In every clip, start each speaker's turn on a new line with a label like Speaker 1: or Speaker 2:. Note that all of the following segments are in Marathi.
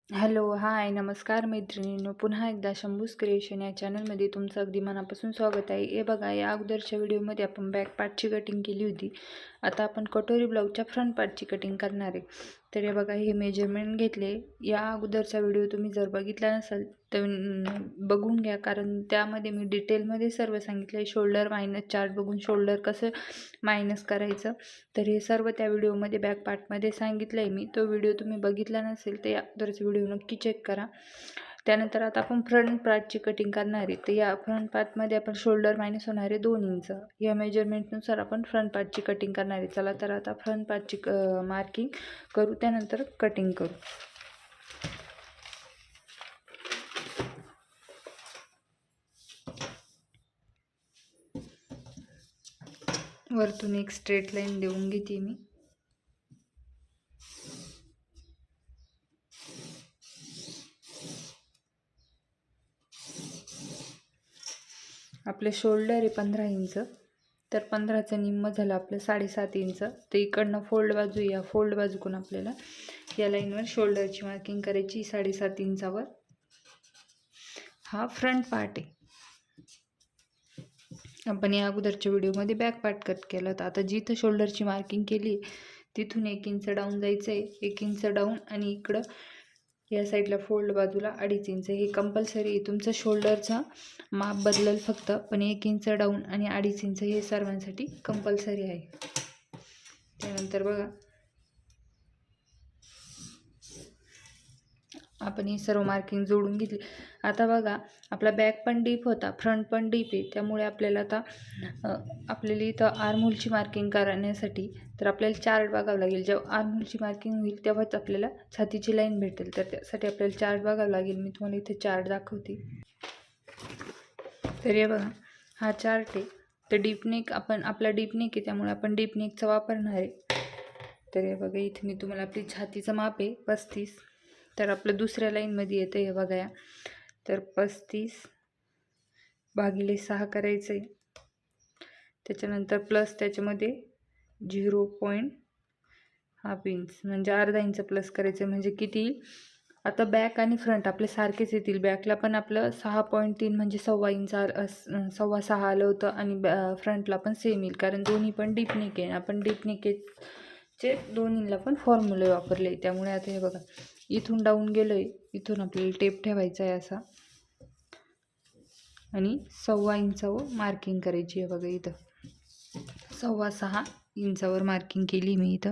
Speaker 1: हॅलो, हाय, नमस्कार मैत्रिणींनो. पुन्हा एकदा शंभूज क्रिएशन या चॅनलमध्ये तुमचं अगदी मनापासून स्वागत आहे. हे बघा, या अगोदरच्या व्हिडिओमध्ये आपण बॅक पार्टची कटिंग केली होती. आता आपण कटोरी ब्लाऊजच्या फ्रंट पार्टची कटिंग करणार आहे. तर हे बघा, हे मेजरमेंट घेतले. या अगोदरचा व्हिडिओ तुम्ही जर बघितला नसाल तर बघून घ्या, कारण त्यामध्ये मी डिटेलमध्ये सर्व सांगितलं आहे. शोल्डर मायनस चार्ट बघून शोल्डर कसं मायनस करायचं, तर हे सर्व त्या व्हिडिओमध्ये बॅक पार्टमध्ये सांगितलं आहे मी. तो व्हिडिओ तुम्ही बघितला नसेल तर या अगोदरचा व्हिडिओ नक्की चेक करा. त्यानंतर आता आपण फ्रंट पार्टची कटिंग करणार आहे. तर या फ्रंट पार्टमध्ये आपण शोल्डर मायनस होणार आहे 2 इंच. या मेजरमेंटनुसार आपण फ्रंट पार्टची कटिंग करणार आहे. चला तर आता फ्रंट पार्टची मार्किंग करू, त्यानंतर कटिंग करू. वरतून एक स्ट्रेट लाईन देऊन घेते मी. आपले शोल्डर आहे 15 इंच, तर 15चं निम्म झालं आपलं 7.5 इंच. तर इकडनं फोल्ड बाजू, या फोल्ड बाजूकडून आपल्याला या लाईनवर शोल्डरची मार्किंग करायची 7.5 इंचावर. हा फ्रंट पार्ट आहे. आपण या अगोदरच्या व्हिडिओमध्ये बॅक पार्ट कट केला होता. आता जिथं शोल्डरची मार्किंग केली तिथून 1 इंच डाऊन जायचं आहे. 1 इंच डाऊन आणि इकडं या साईडला फोल्ड बाजूला 2.5 इंच. हे कंपल्सरी आहे. तुमचं शोल्डरचा माप बदलेल फक्त, पण 1 इंच डाऊन आणि 2.5 इंच हे सर्वांसाठी कंपल्सरी आहे. त्यानंतर बघा, आपण हे सर्व मार्किंग जोडून घेतली. आता बघा, आपला बॅक पण डीप होता, फ्रंट पण डीप आहे. त्यामुळे आपल्याला आता आपल्याला इथं आर्महोलची मार्किंग करण्यासाठी तर आपल्याला चार्ट बघावं लागेल. जेव्हा आर्महोलची मार्किंग होईल तेव्हाच आपल्याला छातीची लाईन भेटेल. तर त्यासाठी आपल्याला चार्ट बघावं लागेल. मी तुम्हाला इथे चार्ट दाखवते. तर हे बघा, हा चार्ट आहे. तर डीपनेक आपण आपला डीपनेक आहे, त्यामुळे आपण डीपनेकचा वापरणार आहे. तर हे बघा, इथे मी तुम्हाला आपली छातीचं माप आहे 35. तर आपलं दुसऱ्या लाईनमध्ये येतं हे बघा या. तर 35 भागिले 6 करायचं आहे. त्याच्यानंतर प्लस त्याच्यामध्ये 0.5 इंच म्हणजे अर्धा इंच प्लस करायचं आहे. म्हणजे किती? आता बॅक आणि फ्रंट आपले सारखेच येतील. बॅकला पण आपलं 6.3 म्हणजे 1.25 इंच 6.25 आलं होतं, आणि फ्रंटला पण सेम येईल, कारण दोन्ही पण डीप नेक आहे. आपण डीप नेकचे दोन्हीला पण फॉर्म्युले वापरले. त्यामुळे आता हे बघा, इथून डाऊन गेलो आहे, इथून आपल्याला टेप ठेवायचा आहे असा, आणि 1.25 इंचावर मार्किंग करायची आहे. बघा, इथं 6.25 इंचावर मार्किंग केली मी. इथं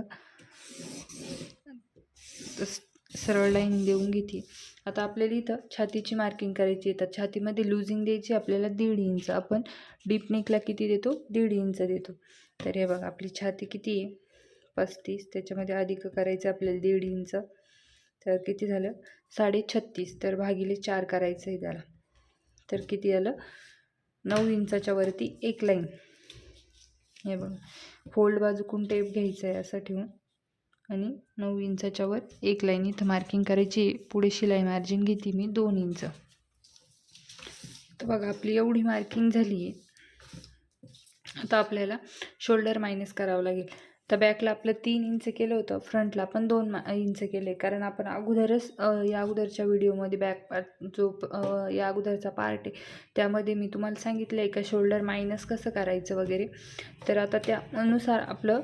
Speaker 1: सरळ लाईन देऊन घेते. आता आपल्याला इथं छातीची मार्किंग करायची आहे. तर छातीमध्ये लुझिंग द्यायची आपल्याला 1.5 इंच. आपण डीप नेकला किती देतो? 1.5 इंच देतो. तर हे बघा, आपली छाती किती आहे? 35. त्याच्यामध्ये अधिक करायचं आपल्याला 1.5 इंच. तर किती झालं? 36.5. तर भागिले 4 करायचं आहे त्याला. तर किती आलं? 9 इंचाच्या वरती एक लाईन. हे बघा, फोल्ड बाजूकून टेप घ्यायचा आहे असं ठेवून, आणि 9 इंचाच्या वर एक लाईन इथं मार्किंग करायची. पुढे शिलाई मार्जिन घेते मी 2 इंच. तर बघा, आपली एवढी मार्किंग झाली आहे. आता आपल्याला शोल्डर मायनस करावं लागेल. तर बॅकला आपलं 3 इंच केलं होतं, फ्रंटला पण 2 इंच केले, कारण आपण अगोदरच या अगोदरच्या व्हिडिओमध्ये बॅक पार्ट जो या अगोदरचा पार्ट आहे त्यामध्ये मी तुम्हाला सांगितलं आहे का शोल्डर मायनस कसं करायचं वगैरे. तर आता त्यानुसार आपलं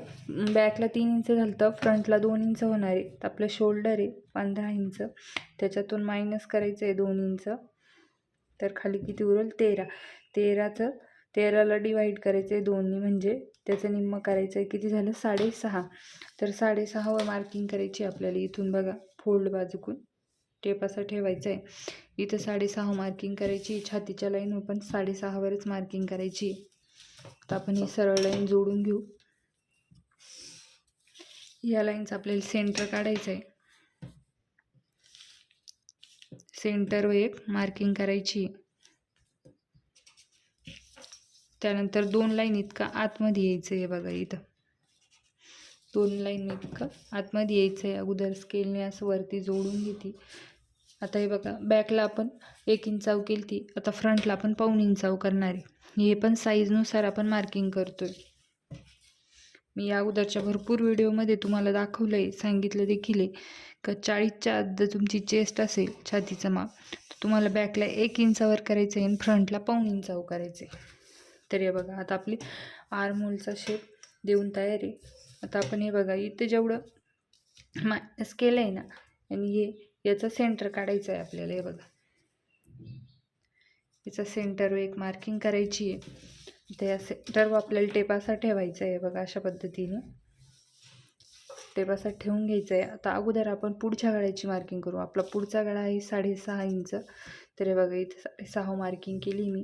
Speaker 1: बॅकला 3 इंच झालं तर फ्रंटला 2 इंच होणार आहे. तर आपलं शोल्डर आहे 15 इंच, त्याच्यातून मायनस करायचं आहे 2 इंच. तर खाली किती उरेल? 13. 13ला डिवाईड करायचं आहे 2नी, म्हणजे त्याचं निम्म करायचं आहे. किती झालं? 6.5. तर 6.5वर मार्किंग करायची आपल्याला. इथून बघा, फोल्ड बाजूकून टेप असा ठेवायचा आहे. इथं 6.5 मार्किंग करायची. छातीच्या लाईन पण 6.5वरच मार्किंग करायची. तर आपण ही सरळ लाईन जोडून घेऊ. या लाईनचं आपल्याला सेंटर काढायचं आहे. सेंटरवर एक मार्किंग करायची. त्यानंतर 2 लाईन इतका आतमध्ये यायचं आहे. बघा, इथं 2 लाईन इतकं आतमध्ये यायचं आहे. अगोदर स्केलने असं वरती जोडून घेते. आता हे बघा, बॅकला आपण 1 इंचाव केली ती, आता फ्रंटला आपण 1.25 इंचाव करणार आहे. हे पण साईजनुसार आपण मार्किंग करतोय. मी या अगोदरच्या भरपूर व्हिडिओमध्ये तुम्हाला दाखवलं आहे, सांगितलं देखील आहे का 40च्या आत जर तुमची चेस्ट असेल छातीचं माप, तर तुम्हाला बॅकला 1 इंचावर करायचं आहे आणि फ्रंटला पाऊण इंचावर करायचं आहे. तर हे बघा, आता आपली आर्महोलचा शेप देऊन तयार आहे. आता आपण हे बघा, इथे जेवढं मायनस केलं आहे ना, आणि याचं सेंटर काढायचं आहे आपल्याला. हे बघा, याचं सेंटर एक मार्किंग करायची आहे. त्या सेंटरवर आपल्याला टेप असा ठेवायचा आहे. बघा, अशा पद्धतीने टेप असा ठेवून घ्यायचा आहे. आता अगोदर आपण पुढच्या गळ्याची मार्किंग करू. आपला पुढचा गळा आहे 6.5 इंच. तर हे बघा, इथे 6.5 मार्किंग केली मी.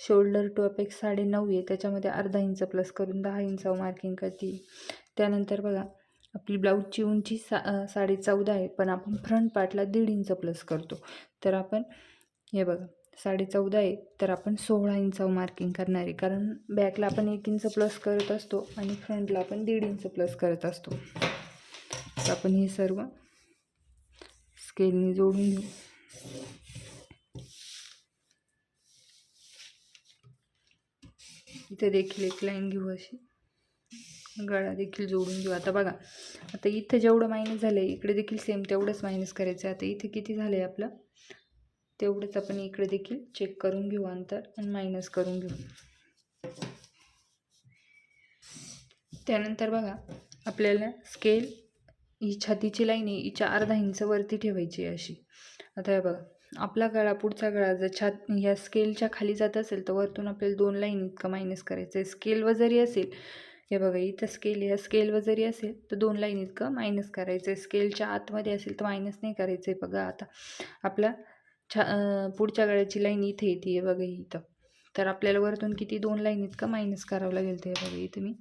Speaker 1: शोल्डर टू अपेक्स 9.5 आहे, त्याच्यामध्ये अर्धा इंच प्लस करून 10 इंचावर मार्किंग करते. त्यानंतर बघा, आपली ब्लाऊजची उंची 14.5 आहे, पण आपण फ्रंट पार्टला 1.5 इंच प्लस करतो. तर आपण हे बघा, 14.5 आहे, तर आपण 16 इंचावर मार्किंग करणार आहे. कारण बॅकला आपण 1 इंच प्लस करत असतो आणि फ्रंटला आपण 1.5 इंच प्लस करत असतो. तर आपण हे सर्व स्केलने जोडून घेऊ. इथे देखील एक लाईन घेऊ, अशी गळा देखील जोडून घेऊ. आता बघा, आता इथं जेवढं मायनस झालं आहे, इकडे देखील सेम तेवढंच मायनस करायचं आहे. आता इथे किती झालं आहे आपलं, तेवढंच आपण इकडे देखील चेक करून घेऊ अंतर आणि मायनस करून घेऊ. त्यानंतर बघा, आपल्याला स्केल ही छातीची लाईन आहे, हिच्या अर्धा इंच वरती ठेवायची आहे अशी. आता हे बघा, आपला गळा, पुढचा गळा जर ह्या स्केलच्या खाली जात असेल तर वरतून आपल्याला 2 लाईन इतकं मायनस करायचं आहे. स्केलवर जरी असेल, हे बघा इथं स्केल, या स्केलवर जरी असेल तर 2 लाईन इतकं मायनस करायचं आहे. स्केलच्या आतमध्ये असेल तर मायनस नाही करायचं आहे. बघा, आता आपला पुढच्या गळ्याची लाईन इथे येते, बघा इथं. तर आपल्याला वरतून किती 2 लाईन इतकं मायनस करावं लागेल. ते बघा, इथे मी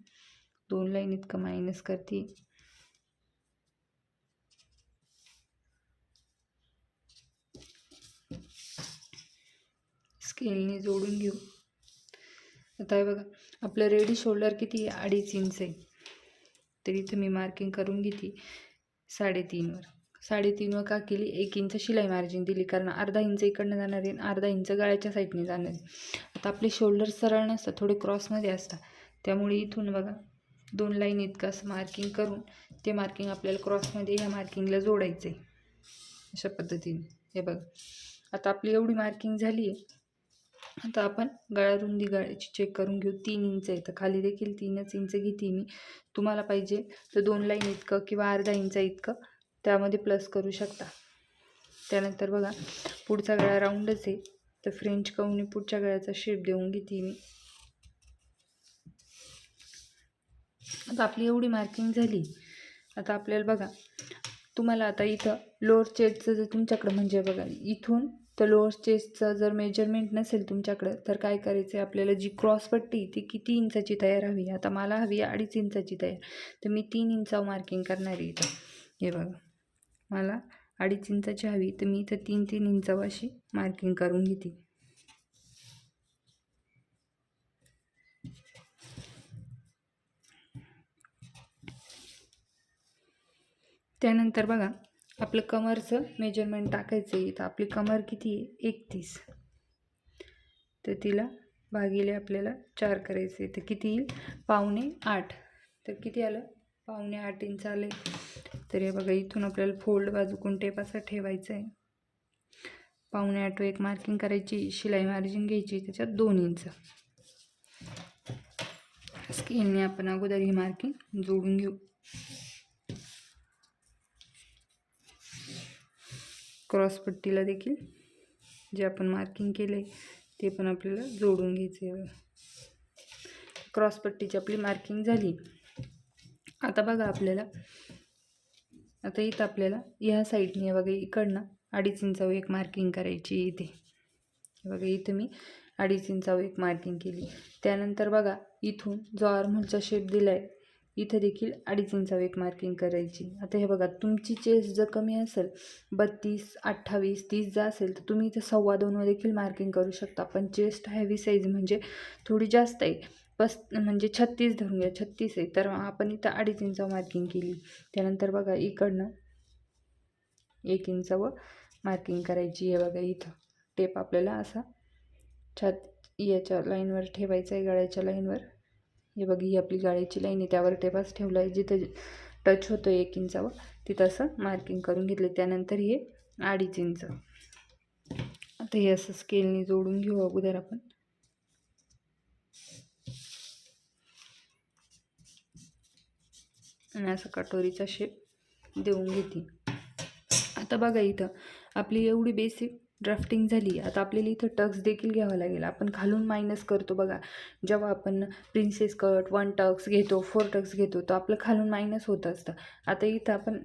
Speaker 1: 2 लाईन इतकं मायनस करते. स्केलने जोडून घेऊ. आता हे बघा, आपलं रेडी शोल्डर किती आहे, 2.5 इंच आहे. तर इथं मी मार्किंग करून घेते 3.5वर. 3.5वर का केली, 1 इंच शिलाई मार्जिन दिली, कारण अर्धा इंच इकडनं जाणार आहे, अर्धा इंच गळ्याच्या साईडने जाणार आहे. आता आपले शोल्डर सरळ नसतात, थोडे क्रॉसमध्ये असतात. त्यामुळे इथून बघा 2 लाईन इतकं असं मार्किंग करून ते मार्किंग आपल्याला क्रॉसमध्ये ह्या मार्किंगला जोडायचं आहे, अशा पद्धतीने. हे बघा, आता आपली एवढी मार्किंग झाली आहे. आता आपण गळा रुंदी गळ्याची चेक करून घेऊ. 3 इंच आहे, तर खाली देखील 3च इंच घेते मी. तुम्हाला पाहिजे तर 2 लाईन इतकं किंवा अर्धा इंच इतकं त्यामध्ये प्लस करू शकता. त्यानंतर बघा, पुढचा गळा राऊंडच आहे, तर फ्रेंच कवनी पुढच्या गळ्याचा शेप देऊन घेते मी. आता आपली एवढी मार्किंग झाली. आता आपल्याला बघा, तुम्हाला आता इथं लोअर चेस्टचं जर तुमच्याकडं, म्हणजे बघा इथून तर लोअर चेस्टचं जर मेजरमेंट नसेल तुमच्याकडं, तर काय करायचं आहे, आपल्याला जी क्रॉसपट्टी ती किती इंचाची तयार हवी. आता मला हवी 2.5 इंचाची तयार, तर मी 3 इंचावर मार्किंग करणार आहे इथं. हे बघा, मला 2.5 इंचाची हवी, तर मी इथं 3 इंचावर अशी मार्किंग करून घेते. त्यानंतर बघा, आपलं कमरचं मेजरमेंट टाकायचं आहे. तर आपली कमर किती आहे, 31, तर तिला भागिले आपल्याला 4 करायचं आहे. तर किती येईल, 7.25. तर किती आलं, 7.25 इंच आले. तर हे बघा, इथून आपल्याला फोल्ड बाजूकून टेप असा ठेवायचा आहे. 7.25 एक मार्किंग करायची, शिलाई मार्जिन घ्यायची, त्याच्यात 2 इंच. स्केलने आपण अगोदर ही मार्किंग जोडून घेऊ. क्रॉसपट्टीला देखील जे आपण मार्किंग केले ते पण आपल्याला जोडून घ्यायचे आहे. क्रॉसपट्टीची आपली मार्किंग झाली. आता बघा, आपल्याला आता इथं आपल्याला ह्या साईडने बघा, इकडनं 2.5 इंचावर एक मार्किंग करायची. इथे बघा, इथं मी 2.5 इंचावर एक मार्किंग केली. त्यानंतर बघा, इथून जो आर्महोलचा शेप दिला आहे, इथं देखील 2.5 इंचावर एक मार्किंग करायची. आता हे बघा, तुमची चेस्ट जर कमी असेल, 32, 28, 30 जर असेल, तर तुम्ही इथं 2.25 देखील मार्किंग करू शकता. पण चेस्ट हेवी साईज म्हणजे थोडी जास्त आहे, म्हणजे 36 धरून घ्या, 36 आहे, तर आपण इथं 2.5 इंचावर मार्किंग केली. त्यानंतर बघा, इकडनं 1 इंचावर मार्किंग करायची. आहे बघा, इथं टेप आपल्याला असा याच्या लाईनवर ठेवायचा आहे, गळ्याच्या लाईनवर. हे बघ, ही आपली गाळ्याची लाईन आहे, त्यावर टेपास ठेवला आहे, जिथं टच होतो 1 इंचावर तिथं असं मार्किंग करून घेतले. त्यानंतर हे 2.5 इंच. आता हे असं स्केलने जोडून घेऊ अगोदर आपण. आणि असं कटोरीचा शेप देऊन घेते. आता बघा, इथं आपली एवढी बेसिक ड्राफ्टिंग झाली. आता आपल्याला इथं टक्स देखील घ्यावा लागेल. आपण खालून मायनस करतो बघा, जेव्हा आपण प्रिन्सेस कट 1 टक्स घेतो, 4 टक्स घेतो, तर आपलं खालून मायनस होत असतं. आता इथं आपण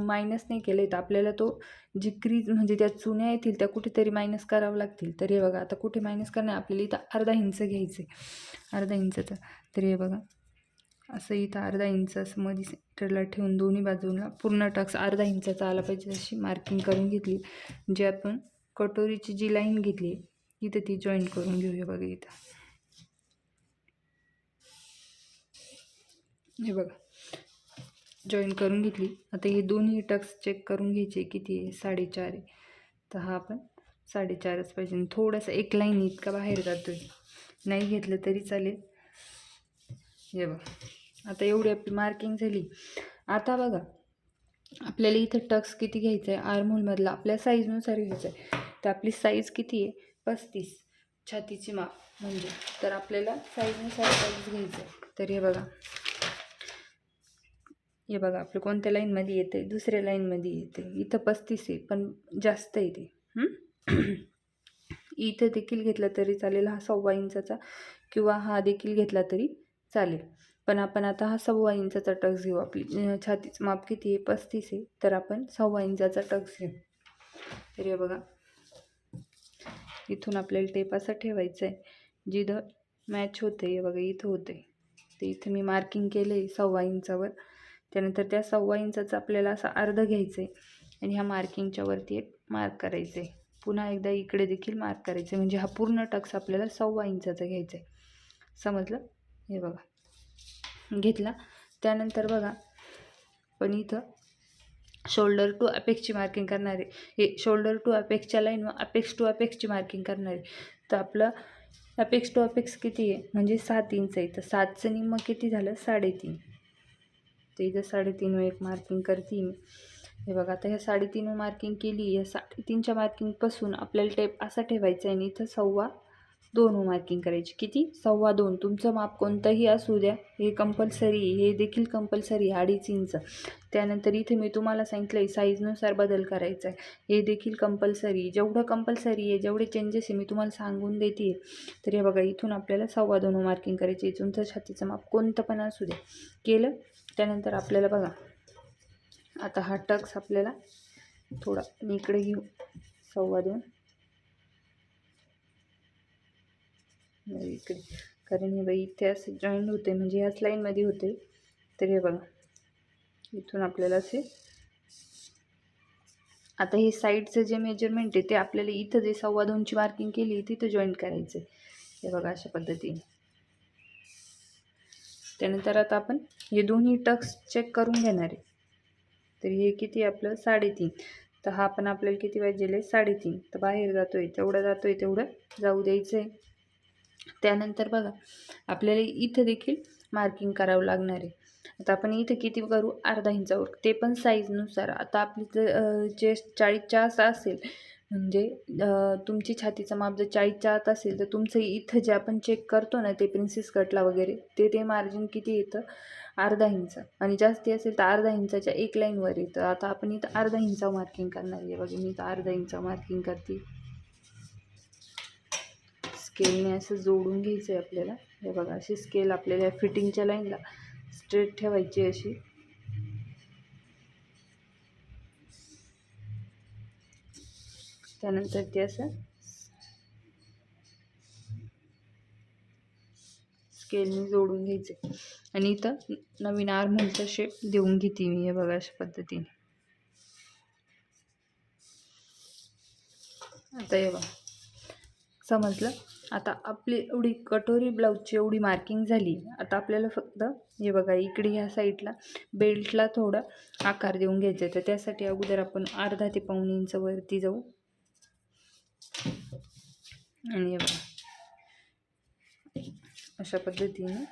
Speaker 1: मायनस नाही केलं, तर आपल्याला तो जी क्रीज म्हणजे त्या चुन्या येतील त्या कुठेतरी मायनस करावं लागतील. तर हे बघा, आता कुठे मायनस करणार, आपल्याला इथं 1/2 इंच घ्यायचं आहे, 1/2 इंचचं. तर हे बघा, असं इथं 1/2 इंच असं मध्ये सेंटरला ठेवून दोन्ही बाजूला पूर्ण टक्स 1/2 इंचाचा आला पाहिजे अशी मार्किंग करून घेतली. जे आपण कटोरीची जी लाईन घेतली इथं ती जॉईंट करून घेऊया. बघा इथं, हे बघा जॉईंट करून घेतली. आता हे दोन्ही टक्स चेक करून घ्यायचे किती आहे, 4.5 आहे. तर हा आपण 4.5च पाहिजे. थोडंसं एक लाईन इतका बाहेर जातोय, नाही घेतलं तरी चालेल. हे बघा, आता एवढी आपली मार्किंग झाली. आता बघा, आपल्याला इथं टक्स किती घ्यायचं आहे, आर्महोलमधला आपल्या साईजनुसार घ्यायचं आहे. तर आपली साईज किती आहे, 35 छातीची माप म्हणजे. तर आपल्याला साईजनुसार साईज घ्यायचं आहे. तर हे बघा, हे बघा आपलं कोणत्या लाईनमध्ये येते, दुसऱ्या लाईनमध्ये येते. इथं 35 आहे, पण जास्त आहे ते. इथं देखील घेतला तरी चालेल, हा 1.25 इंचाचा, किंवा हा देखील घेतला तरी चालेल. पण आपण आता हा 1.25 इंचाचा टक्स घेऊ. आपली छातीचं माप किती आहे, 35 आहे, तर आपण 1.25 इंचाचा टक्स घेऊ. तर हे बघा, इथून आपल्याला टेप असा ठेवायचा आहे जिथं मॅच होते. हे बघा, इथं होते, ते इथं मी मार्किंग केलं आहे 1.25 इंचावर. त्यानंतर त्या 1.25 इंचाचा आपल्याला असं अर्ध घ्यायचं आहे आणि ह्या मार्किंगच्या वरती एक मार्क करायचं आहे. पुन्हा एकदा इकडे देखील मार्क करायचं आहे, म्हणजे हा पूर्ण टक्स आपल्याला 1.25 इंचाचा घ्यायचा आहे. समजलं? हे बघा घेतला. त्यानंतर बघा, पण इथं शोल्डर टू अपेक्सची मार्किंग करणार आहे. हे शोल्डर टू अपेक्सच्या लाईन अपेक्स टू अपेक्सची मार्किंग करणार आहे. तर आपलं अपेक्स टू अपेक्स किती आहे, म्हणजे 7 इंच आहे. तर 7चं निम्मं किती झालं, 3.5. तर इथं 3.5 एक मार्किंग करते मी. हे बघा, आता ह्या 3.5 मार्किंग केली. या 3.5च्या मार्किंगपासून आपल्याला टेप असा ठेवायचा आहे आणि इथं 2.25 मार्किंग करायची. किती, 2.25. तुमचं माप कोणतंही असू द्या, हे कंपल्सरी, हे देखील कंपल्सरी 2.5 इंच. त्यानंतर इथे मी तुम्हाला सांगितलं आहे साईजनुसार बदल करायचा आहे, हे देखील कंपल्सरी. जेवढं कंपल्सरी आहे, जेवढे चेंजेस आहे मी तुम्हाला सांगून देते. तर हे बघा, इथून आपल्याला 2.25 मार्किंग करायची. तुमचं छातीचं माप कोणतं पण असू द्या, केलं. त्यानंतर आपल्याला बघा, आता हा टक्स आपल्याला थोडा इकडे घेऊ, 2.25 इकडे, कारण हे बाई इथे असं जॉईंट होते, म्हणजे ह्याच लाईनमध्ये होते. तर हे बघा, इथून आपल्याला असे, आता हे साईडचं जे मेजरमेंट आहे ते आपल्याला इथं जे 2.25ची मार्किंग केली तिथं जॉईंट करायचं आहे. हे बघा, अशा पद्धतीने. त्यानंतर आता आपण हे दोन्ही टक्स चेक करून घेणार आहे. तर हे किती आपलं, 3.5. तर हा पण आपल्याला किती पाहिजे, 3.5. तर बाहेर जातोय तेवढं जाऊ द्यायचं आहे. त्यानंतर बघा, आपल्याला इथं देखील मार्किंग करावं लागणार आहे. आता आपण इथं किती करू, 1/2 इंचावर, ते पण साईजनुसार. आता आपली जर चेस्ट 40च्या आत असेल, म्हणजे तुमची छातीचं माप जर 40च्या आत असेल, तर तुमचं इथं जे आपण चेक करतो ना, ते प्रिन्सेस कटला वगैरे, ते मार्जिन किती येतं, 1/2 इंच. आणि जास्ती असेल तर 1/2 इंचाच्या एक लाईनवर येतं. आता आपण इथं 1/2 इंचावर मार्किंग करणार आहे. बघा, मी इथं 1/2 इंचावर मार्किंग करते. स्केलने असं जोडून घ्यायचं आहे आपल्याला. हे बघा, अशी स्केल आपल्याला फिटिंगच्या लाईनला स्ट्रेट ठेवायची अशी. त्यानंतर ते असं स्केलने जोडून घ्यायचे आणि इथं नवीन आर्महोलचा शेप देऊन घेते मी. हे बघा, अशा पद्धतीने. आता हे बघा, समजलं? आता आपली एवढी कटोरी ब्लाऊजची एवढी मार्किंग झाली. आता आपल्याला फक्त हे बघा, इकडे ह्या साईडला बेल्टला थोडा आकार देऊन घ्यायचा आहे. तर त्यासाठी अगोदर आपण 1/2 ते 1.25 इंच वरती जाऊ आणि हे बघा, अशा पद्धतीने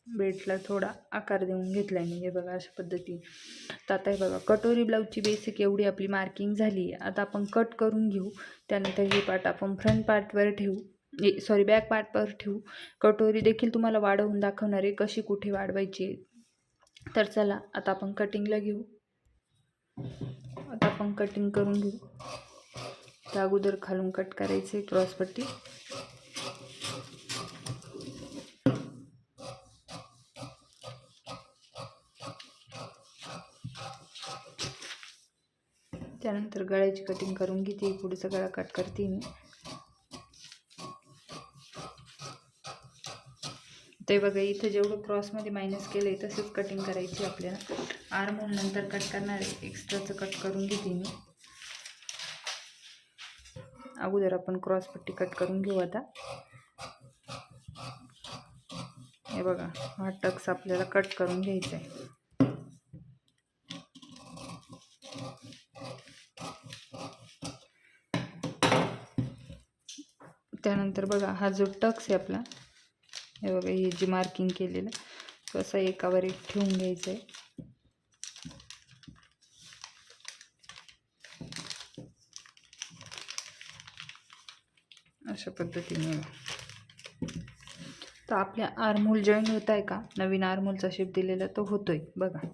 Speaker 1: बेल्टला थोडा आकार देऊन घेतला आहे मी, हे बघा अशा पद्धतीने. तर आता हे बघा कटोरी ब्लाऊजची बेसिक एवढी आपली मार्किंग झाली आहे. आता आपण कट करून घेऊ. त्यानंतर हे पार्ट आपण फ्रंट पार्टवर ठेवू, बॅक पार्टवर ठेवू. कटोरी देखील तुम्हाला वाढवून दाखवणार आहे कशी कुठे वाढवायची. तर चला आता आपण कटिंगला घेऊ. आता आपण कटिंग करून घेऊ. तर अगोदर खालून कट करायचे क्रॉसपट्टी. त्यानंतर गळ्याची कटिंग करून घेते. पुढचा गळा कट करते मी. ते बघा इथं जेवढं क्रॉसमध्ये मायनस केलं आहे तसंच कटिंग करायची आपल्याला. आर्म होल नंतर कट करणार आहे, एक्स्ट्राचं कट करून घेते मी. अगोदर आपण क्रॉसपट्टी कट करून घेऊ. आता हे बघा हा टक्स आपल्याला कट करून घ्यायचा आहे. त्यानंतर बघा हा जो टक्स आहे आपला, हे बघा हे जी मार्किंग केलेलं कसं एकावर एक ठेवून घ्यायचं आहे. अशा पद्धतीने. तर आपल्या आर्महोल जॉईन होत आहे का, नवीन आर्महोलचा शेप दिलेला तो होतोय बघा.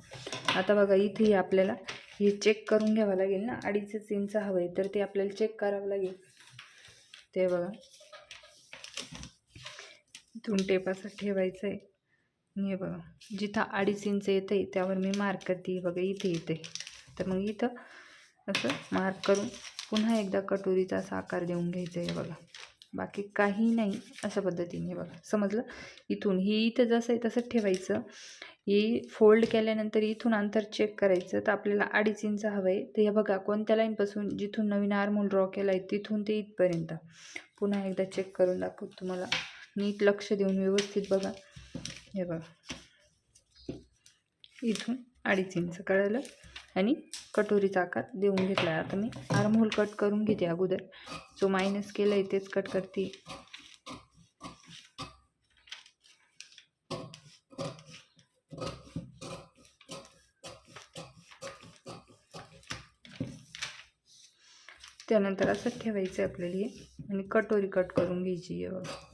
Speaker 1: आता बघा इथे आपल्याला हे चेक करून घ्यावं लागेल ना, 2.5 इंच हवं आहे तर ते आपल्याला चेक करावं लागेल. ते बघा इथून टेप असं ठेवायचं आहे. हे बघा जिथं 2.5 इंच येतं आहे त्यावर मी मार्क करते. बघा इथे येते, तर मग इथं असं मार्क करून पुन्हा एकदा कटोरीचा असा आकार देऊन घ्यायचा आहे. बघा बाकी काही नाही, अशा पद्धतीने. बघा समजलं. इथून ही इथं जसं आहे तसंच ठेवायचं. ही फोल्ड केल्यानंतर इथून अंतर चेक करायचं. तर आपल्याला 2.5 इंच हवं आहे. तर हे बघा कोणत्या लाईनपासून, जिथून नवीन आर्महोल ड्रॉ केला आहे तिथून ते इथपर्यंत. पुन्हा एकदा चेक करून दाखवतो तुम्हाला, नीट लक्ष देऊन व्यवस्थित बघा. हे बघा इथून 2.5 इंच कळलं आणि कटोरीचा आकार देऊन घेतला आहे. आता मी आर्महोल कट करून घेते. अगोदर जो मायनस केलं आहे तेच कट करते. त्यानंतर असंच ठेवायचं आहे आपल्याला हे आणि कटोरी कट करून घ्यायची आहे. बघा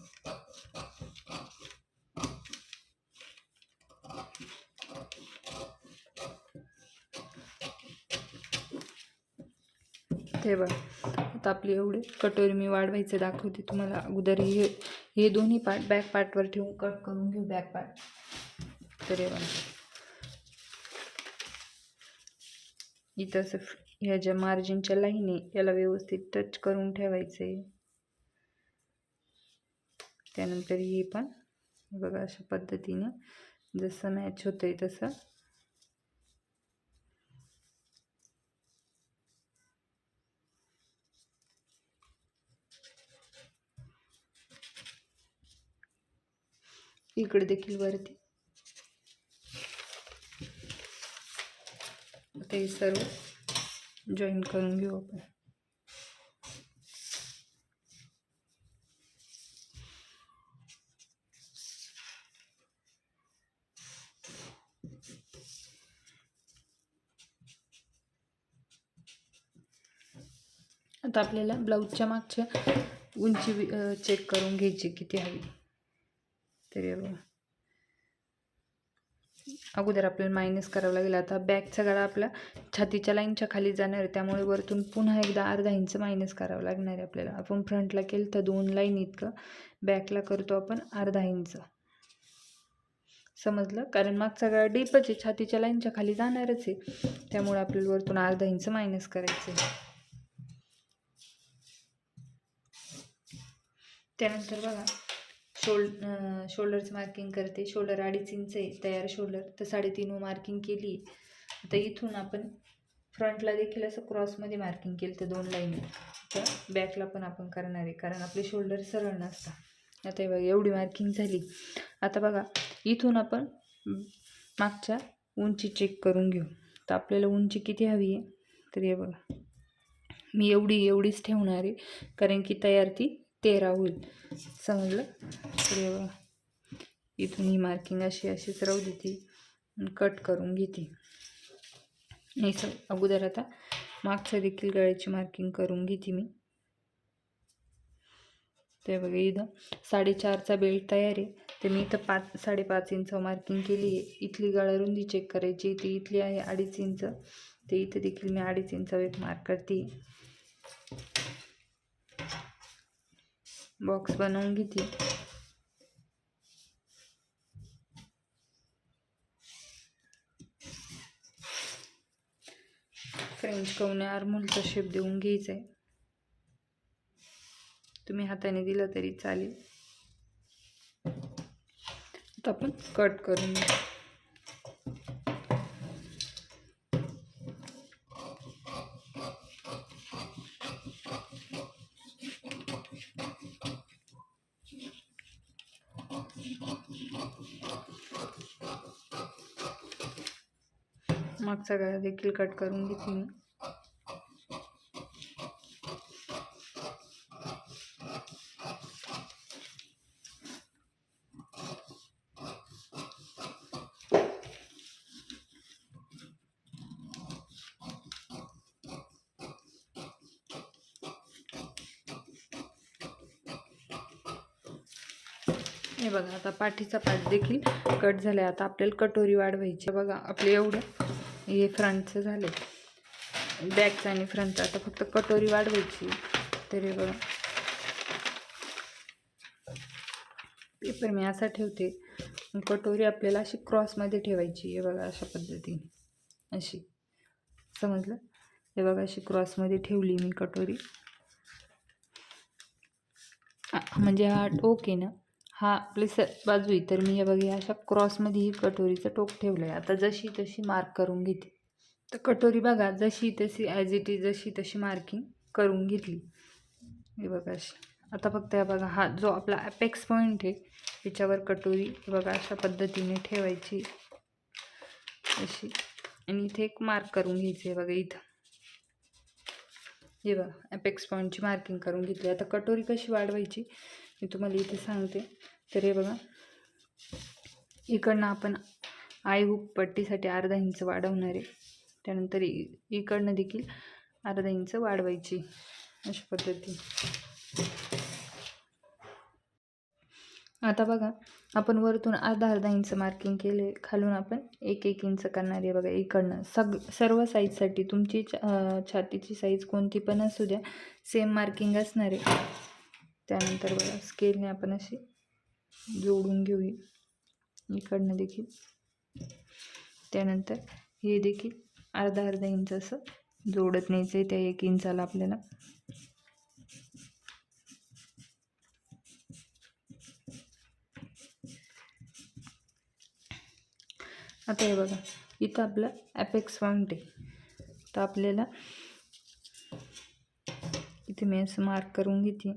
Speaker 1: ते बघा आता आपली एवढे कटोरी मी वाढवायचं दाखवते तुम्हाला. अगोदर हे दोन्ही पार्ट बॅक पार्टवर ठेवून कट करून घेऊ बॅक पार्ट. तर हे बघा इथं असं ह्या ज्या मार्जिनच्या लाईन आहे याला व्यवस्थित टच करून ठेवायचं आहे. त्यानंतर हे पण बघा अशा पद्धतीने जसं मॅच होतंय तसं इकडे देखील वरती. ते सर्व जॉईन करून घेऊ आपण. आता आपल्याला ब्लाऊजच्या मागच्या उंची चेक करून घ्यायची किती हवी. तरी बघा अगोदर आपल्याला मायनस करावं लागेल. आता बॅकचा गळा आपला छातीच्या लाईनच्या खाली जाणार आहे, त्यामुळे वरतून पुन्हा एकदा अर्धा इंच मायनस करावं लागणार आहे आपल्याला. आपण फ्रंटला केलं तर 2 लाईन इतकं, बॅकला करतो आपण अर्धा इंच. समजलं. कारण मागचा गळा डीपच आहे, छातीच्या लाईनच्या खाली जाणारच आहे, त्यामुळे आपल्याला वरतून अर्धा इंच मायनस करायचं आहे. त्यानंतर बघा शोल्डरचं मार्किंग करते. शोल्डर 2.5 इंच आहे तयार शोल्डर, तर 3.5 मार्किंग केली. आता इथून आपण फ्रंटला देखील असं क्रॉसमध्ये मार्किंग केलं तर 2 लाईन. तर बॅकला पण आपण करणार आहे कारण आपले शोल्डर सरळ नसतात. आता बघा एवढी मार्किंग झाली. आता बघा इथून आपण मागच्या उंची चेक करून घेऊ. तर आपल्याला उंची किती हवी आहे, तर हे बघा मी एवढीच ठेवणार आहे कारण की तयार ती 13 होईल. समजलं. तर हे बघा इथून ही मार्किंग अशीच राहू देते, कट करून घेते. नाही अगोदर आता मागच्या देखील गळ्याची मार्किंग करून घेते मी. ते बघा इथं 4.5चा बेल्ट तयार आहे. तर मी इथं 5-5.5 इंच मार्किंग केली आहे. इथली गळा रुंदी चेक करायची, ती इथली आहे 2.5 इंच. ते इथं देखील मी 2.5 इंच एक मार्क करते. बॉक्स बनवून घेते. फ्रेंच कवने आर्महोलचा शेप देऊन घ्यायचा आहे. तुम्ही हाताने दिलं तरी चालेल. आता आपण कट करून घेऊ. मागचा गळा देखील कट करून घेते मी. हे बघा आता पाठीचा पार्ट देखील कट झाला आहे. आता आपल्याला कटोरी वाढवायची. बघा आपले एवढं हे फ्रंटचं झाले, बॅकचं आणि फ्रंटचं. आता फक्त कटोरी वाढवायची. तर हे बघा पेपर मी असा ठेवते. कटोरी आपल्याला अशी क्रॉसमध्ये ठेवायची. हे बघा अशा पद्धतीने, अशी, समजलं? हे बघा अशी क्रॉसमध्ये ठेवली मी कटोरी. म्हणजे हा टोक आहे ना, हा आपली बाजू आहे. तर मी हे बघा अशा क्रॉसमध्ये ही कटोरीचं टोक ठेवलं आहे. आता जशी तशी मार्क करून घेते. तर कटोरी बघा जशी तशी ॲज इट इज जशी तशी मार्किंग करून घेतली. हे बघा अशी. आता फक्त हे बघा हा जो आपला ॲपेक्स पॉईंट आहे त्याच्यावर कटोरी बघा अशा पद्धतीने ठेवायची अशी, आणि इथे एक मार्क करून घ्यायची. आहे बघा इथं, हे बघा ॲपेक्स पॉईंटची मार्किंग करून घेतली. आता कटोरी कशी वाढवायची मी तुम्हाला इथे सांगते. तर हे बघा इकडनं आपण आय हुक पट्टीसाठी अर्धा इंच वाढवणार आहे. त्यानंतर इकडनं देखील अर्धा इंच वाढवायची अशा पद्धतीने. आता बघा आपण वरतून अर्धा इंच मार्किंग केले, खालून आपण 1 इंच करणार आहे. बघा इकडनं सर्व साईजसाठी तुमची छातीची साईज कोणती पण असू द्या, सेम मार्किंग असणार आहे. त्यानंतर बघा स्केलने आपण अशी जोडून घेऊया इकडनं देखील. त्यानंतर हे देखील अर्धा इंच असं जोडत न्यायचं आहे त्या 1 इंचाला आपल्याला. आता हे बघा इथं आपलं ॲपेक्स पॉईंट आहे. तर आपल्याला इथे मी असं मार्क करून घेते.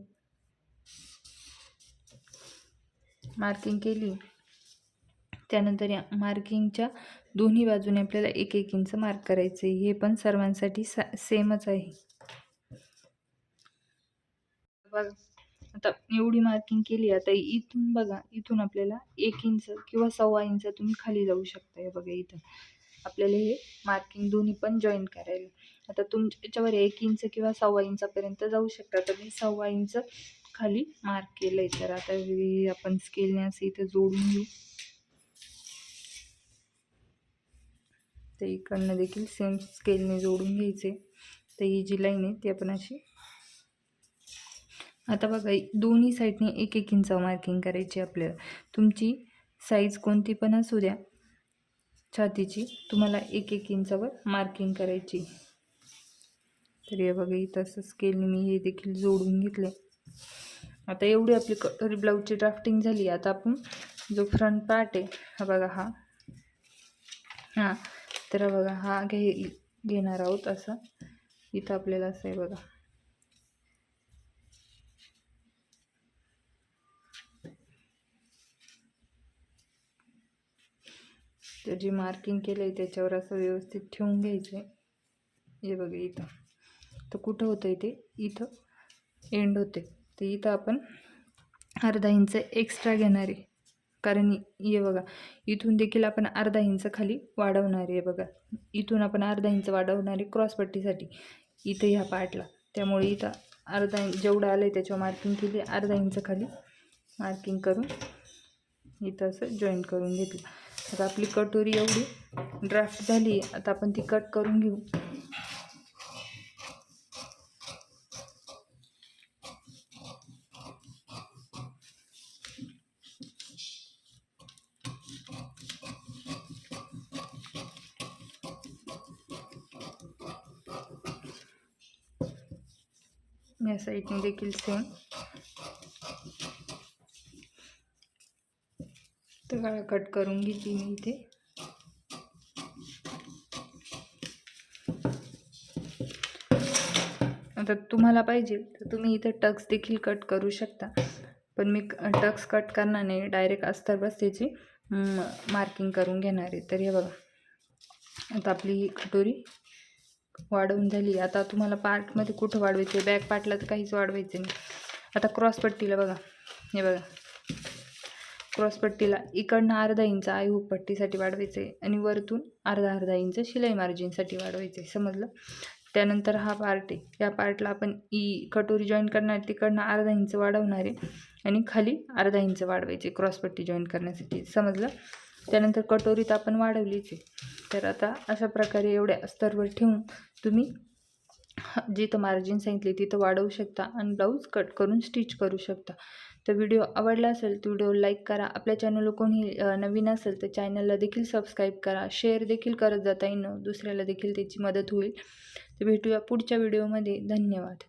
Speaker 1: मार्किंग केली. त्यानंतर या मार्किंगच्या दोन्ही बाजूने आपल्याला 1 इंच मार्क करायचं आहे. हे पण सर्वांसाठी सेमच आहे. बघा आता एवढी मार्किंग केली. आता इथून बघा, इथून आपल्याला 1 इंच किंवा 1.25 इंच तुम्ही खाली जाऊ शकता. हे बघा इथं आपल्याला हे मार्किंग दोन्ही पण जॉईन करायला. आता तुमच्या याच्यावर 1 इंच किंवा 1.25 इंचापर्यंत जाऊ शकता. तर मी 1.25 इंच खाली मार्क केलं आहे. तर आता आपण स्केलने असं इथं जोडून घेऊ. तर इकडनं देखील सेम स्केलने जोडून घ्यायचे. तर ही जी लाईन आहे ती आपण अशी, आता बघा दोन्ही साईडने 1 इंच मार्किंग करायची आपल्याला. तुमची साईज कोणती पण असू द्या छातीची, तुम्हाला 1 इंचावर मार्किंग करायची. तर हे बघा इथं असं स्केलने मी हे देखील जोडून घेतले. आता एवढी आपली कटोरी ब्लाऊजची ड्राफ्टिंग झाली. आता आपण जो फ्रंट पार्ट आहे हा बघा हा तर बघा हा घेणार आहोत. असं इथं आपल्याला असं आहे बघा, तर जी मार्किंग केलं आहे त्याच्यावर असं व्यवस्थित ठेवून घ्यायचं आहे. हे बघा इथं तर कुठं होतं आहे ते, इथं एंड होते. तर इथं आपण अर्धा इंच एक्स्ट्रा घेणार आहे. कारण हे बघा इथून देखील आपण अर्धा इंच खाली वाढवणार आहे बघा. इथून आपण अर्धा इंच वाढवणार आहे क्रॉसपट्टीसाठी इथं ह्या पार्टला. त्यामुळे इथं अर्धा इंच जेवढं आलं आहे त्याच्यावर मार्किंग केली, अर्धा इंच खाली मार्किंग करून इथं असं जॉईंट करून घेतलं. आता आपली कटोरी एवढी ड्राफ्ट झाली. आता आपण ती कट करून घेऊ. या साईडने देखील सेम तर कट करून घेतली मी इथे. आता तुम्हाला पाहिजे तर तुम्ही इथे टक्स देखील कट करू शकता, पण मी टक्स कट करणार नाही, डायरेक्ट अस्तर बस त्याची मार्किंग करून घेणार आहे. तर हे बघा आता आपली ही कटोरी वाढवून झाली. आता तुम्हाला पार्टमध्ये कुठं वाढवायचं, बॅक पार्टला तर काहीच वाढवायचं नाही. आता क्रॉसपट्टीला बघा, हे बघा क्रॉसपट्टीला इकडनं अर्धा इंच आई हुक पट्टीसाठी वाढवायचं आहे आणि वरतून अर्धा इंच शिलाई मार्जिनसाठी वाढवायचं आहे, समजलं. त्यानंतर हा पार्ट आहे, या पार्टला आपण कटोरी जॉईन करणार, तिकडनं अर्धा इंच वाढवणार आहे आणि खाली अर्धा इंच वाढवायचे क्रॉसपट्टी जॉईन करण्यासाठी, समजलं. त्यानंतर कटोरीत आपण वाढवलीच आहे. तर आता अशा प्रकारे एवढ्या अस्तरवर ठेवून तुम्ही जिथं मार्जिन सांगितले तिथं वाढवू शकता आणि ब्लाऊज कट करून स्टिच करू शकता. तर व्हिडिओ आवडला असेल तर व्हिडिओ लाईक करा. आपल्या चॅनलला कोणी नवीन असेल तर चॅनलला देखील सबस्क्राईब करा. शेअर देखील करत जाता येईन, दुसऱ्याला देखील त्याची मदत होईल. तर भेटूया पुढच्या व्हिडिओमध्ये. धन्यवाद.